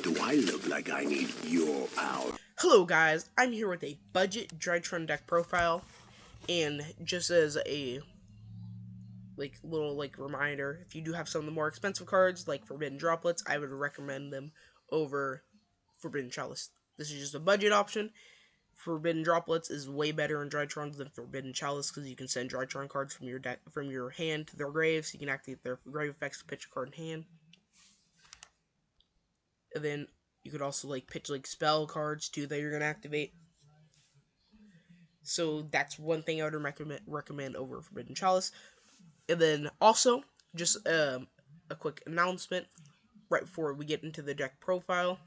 Do I look like I need your power? Hello guys, I'm here with a budget drytron deck profile, and just as a little reminder, if you do have some of the more expensive cards like Forbidden Droplets, I would recommend them over Forbidden Chalice. This is just a budget option. Forbidden Droplets is way better in Drytrons than Forbidden Chalice because you can send Drytron cards from your hand to their graves. So you can activate their grave effects to pitch a card in hand. And then you could also pitch spell cards too that you're gonna activate. So that's one thing I would recommend over Forbidden Chalice. And then also, just a quick announcement right before we get into the deck profile.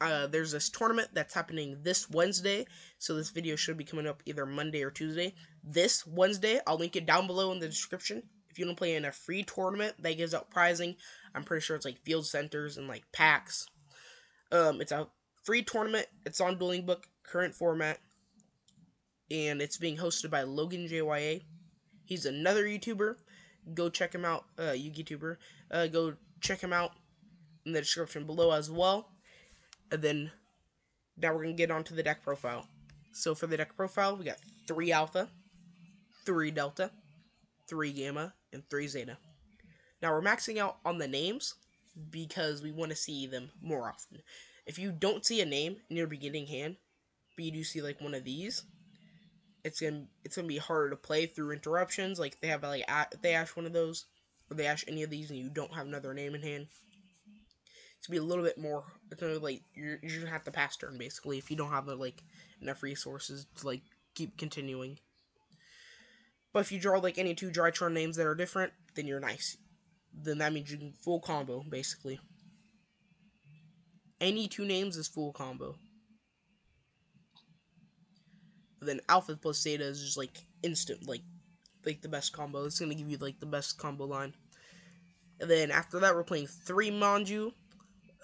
There's this tournament that's happening this Wednesday, so this video should be coming up either Monday or Tuesday. This Wednesday, I'll link it down below in the description. If you want to play in a free tournament that gives out prizing, I'm pretty sure it's field centers and packs. It's a free tournament. It's on Dueling Book, current format, and it's being hosted by Logan JYA. He's another YouTuber. Go check him out, YouTuber. Go check him out in the description below as well. And then now we're gonna get onto the deck profile. So for the deck profile, we got 3 Alpha, 3 Delta, 3 Gamma, and 3 Zeta. Now we're maxing out on the names because we want to see them more often. If you don't see a name in your beginning hand, but you do see one of these, it's gonna be harder to play through interruptions. They have if they ash one of those, or they ash any of these, and you don't have another name in hand, it's gonna be a little bit more. It's gonna you're gonna have to pass turn basically if you don't have enough resources to keep continuing. But if you draw any 2 Drytron names that are different, then you're nice. Then that means you can full combo basically. Any 2 names is full combo. Then Alpha plus Zeta is just instant, the best combo. It's gonna give you the best combo line. And then after that, we're playing 3 Manju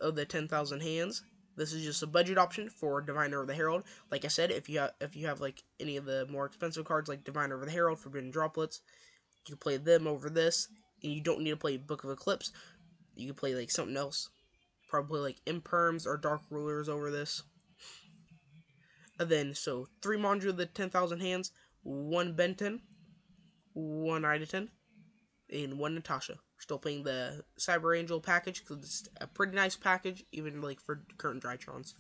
of the 10,000 hands. This is just a budget option for Diviner of the Herald. Like I said, if you have any of the more expensive cards like Diviner of the Herald, Forbidden Droplets, you can play them over this, and you don't need to play Book of Eclipse. You can play something else, probably Imperms or Dark Rulers over this. And then so 3 Manju of the 10,000 hands, 1 Benton, 1 Idaten, and 1 Natasha. We're still playing the Cyber Angel package because it's a pretty nice package, even for current Drytrons.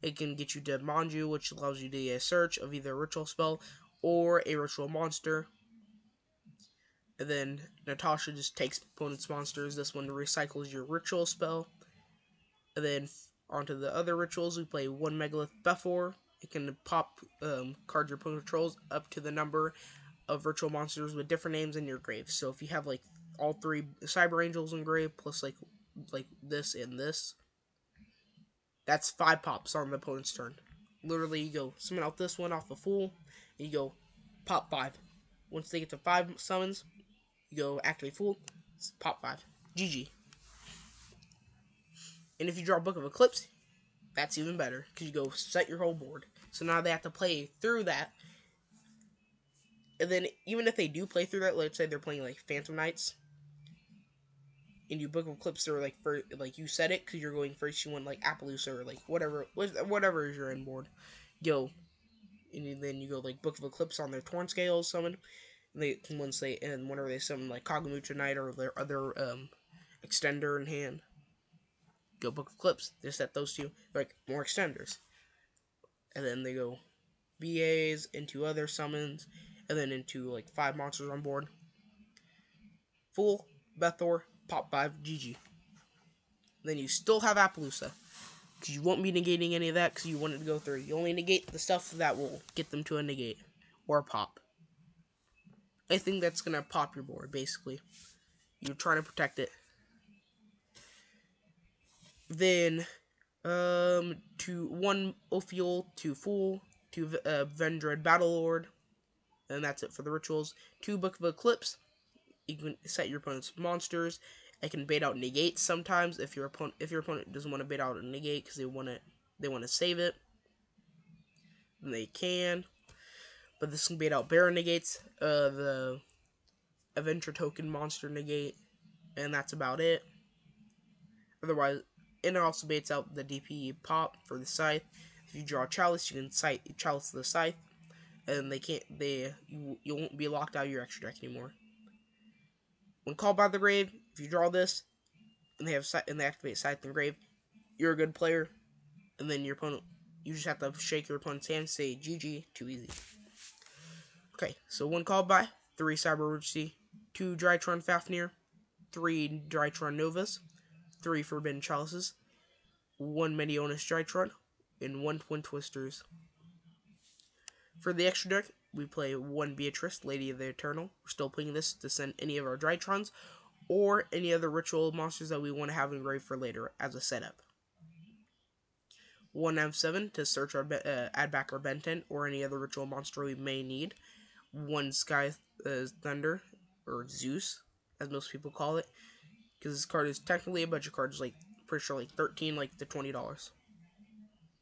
It can get you to Manju, which allows you to get a search of either a ritual spell or a ritual monster. And then Natasha just takes opponent's monsters. This one recycles your ritual spell. And then onto the other rituals, we play 1 Megalith Befor. It can pop cards your opponent controls up to the number of virtual monsters with different names in your grave. So if you have all 3 Cyber Angels in grave plus this and this, that's 5 pops on the opponent's turn. Literally, you go summon out this one off the Fool, and you go pop 5. Once they get to 5 summons, you go activate Fool, pop 5. GG. And if you draw Book of Eclipse, that's even better because you go set your whole board. So now they have to play through that. And then even if they do play through that, let's say they're playing Phantom Knights, and you Book of Eclipse, or you set it because you're going first. You want Appaloosa or whatever is your end board. Go, and then you go Book of Eclipse on their Torn Scales summon. And whenever they summon Kagamucha Knight or their other extender in hand, go Book of Eclipse. They set those 2 more extenders, and then they go VAs into other summons, and then into 5 monsters on board. Fool, Bethor, pop 5, GG. Then you still have Appaloosa, because you won't be negating any of that because you wanted to go through. You only negate the stuff that will get them to a negate or a pop. I think that's gonna pop your board basically. You're trying to protect it. Then to 1 Ophiel, 2 Fool, 2 Vendread Battlelord, and that's it for the rituals. 2 Book of Eclipse. You can set your opponent's monsters. It can bait out negates sometimes if your opponent doesn't want to bait out a negate because they want to save it. Then they can. But this can bait out Baron negates, the Adventure Token monster negate, and that's about it. Otherwise, and it also baits out the DP pop for the scythe. If you draw Chalice, you can Chalice the scythe, and you won't be locked out of your extra deck anymore. When called by the grave, if you draw this and they activate Scythe and Grave, you're a good player, and then your opponent, you just have to shake your opponent's hand and say GG, too easy. Okay, so when called by 3 Cyber Urgency, 2 Drytron Fafnir, 3 Drytron Novas, 3 Forbidden Chalices, 1 Medionis Drytron, and 1 Twin Twisters. For the extra deck, we play 1 Beatrice, Lady of the Eternal. We're still playing this to send any of our Drytrons, or any other ritual monsters that we want to have engraved for later as a setup. 1 M7 to search our add back our Benten or any other ritual monster we may need. 1 Sky Thunder, or Zeus, as most people call it, because this card is technically a budget card. It's like pretty sure like $13 to $20.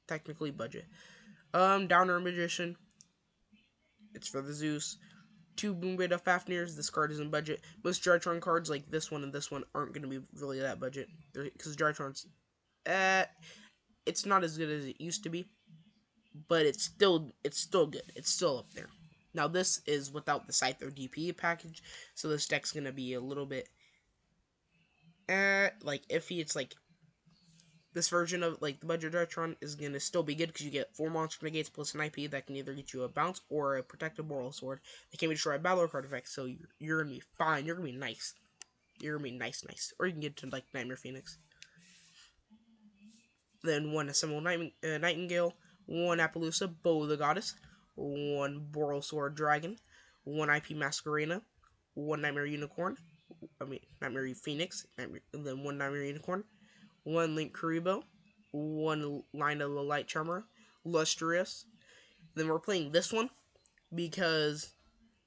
Technically budget. Downer Magician. It's for the Zeus. 2 Boom Beta Fafnirs. This card is in budget. Most Drytron cards like this one and this one aren't going to be really that budget, because Drytron's it's not as good as it used to be, but it's still good. It's still up there. Now this is without the Scythe or DP package, so this deck's gonna be a little bit like iffy. It's like this version of like the budget Drytron is gonna still be good because you get 4 monster negates plus an IP that can either get you a bounce or a protective moral sword. They can be destroyed by battle card effects, so you're gonna be fine. You're gonna be nice. You're gonna be nice. Or you can get to like Nightmare Phoenix. Then 1 Assemble Nightingale, 1 Appaloosa, Bow the Goddess, 1 Boral Sword Dragon, 1 IP Masquerena, 1 Nightmare Nightmare Phoenix, and then 1 Nightmare Unicorn, 1 Link Kuriboh, 1 Line of the Light Charmer, Lustrous. Then we're playing this one because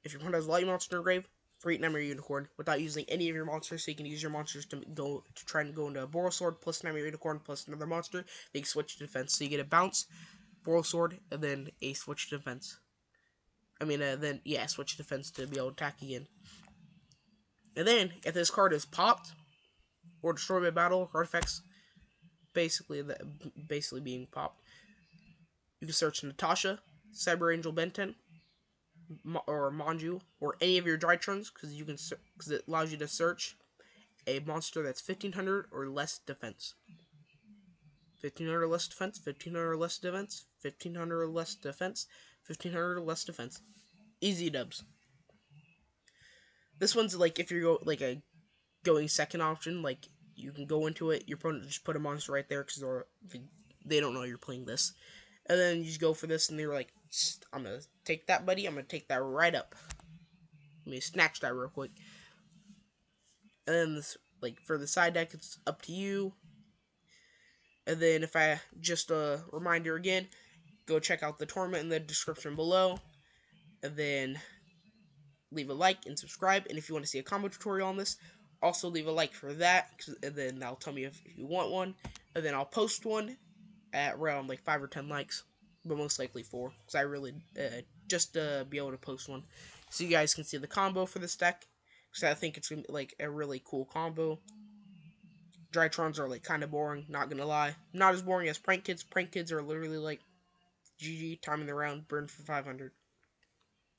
if your opponent has a light monster in grave, free Nightmare Unicorn without using any of your monsters, so you can use your monsters to try and go into a Boral Sword plus Nightmare Unicorn plus another monster. They switch to defense, so you get a bounce, Boral Sword, and then a switch to defense. Switch to defense to be able to attack again. And then if this card is popped or destroyed by battle, artifacts basically being popped, you can search Natasha, Cyber Angel Benten, or Manju, or any of your Drytrons, because it allows you to search a monster that's 1500 or less defense. 1500 or less defense, 1500 or less defense, 1500 or less defense, 1500 or less defense. Easy dubs. This one's like if you're going second option, like you can go into it, your opponent just put a monster right there because they don't know you're playing this. And then you just go for this, and they're like, I'm going to take that, buddy. I'm going to take that right up. Let me snatch that real quick. And then this, for the side deck, it's up to you. And then if I just a reminder again, go check out the tournament in the description below. And then leave a like and subscribe. And if you want to see a combo tutorial on this, also leave a like for that. And then that'll tell me if you want one. And then I'll post one at around 5 or 10 likes, but most likely 4, because I really just to be able to post one, so you guys can see the combo for this deck, because I think it's gonna be a really cool combo. Drytrons are kind of boring, not gonna lie, not as boring as Prank Kids. Prank Kids are literally GG, timing the round, burn for 500,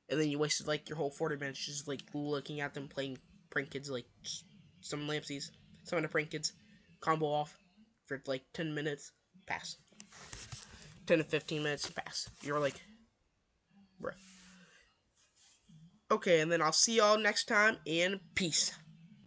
and then you wasted your whole 40 minutes just looking at them playing Prank Kids, some Lampsies, some of the Prank Kids, combo off for 10 minutes, pass. 10 to 15 minutes pass. You're bruh. Okay, and then I'll see y'all next time, and peace.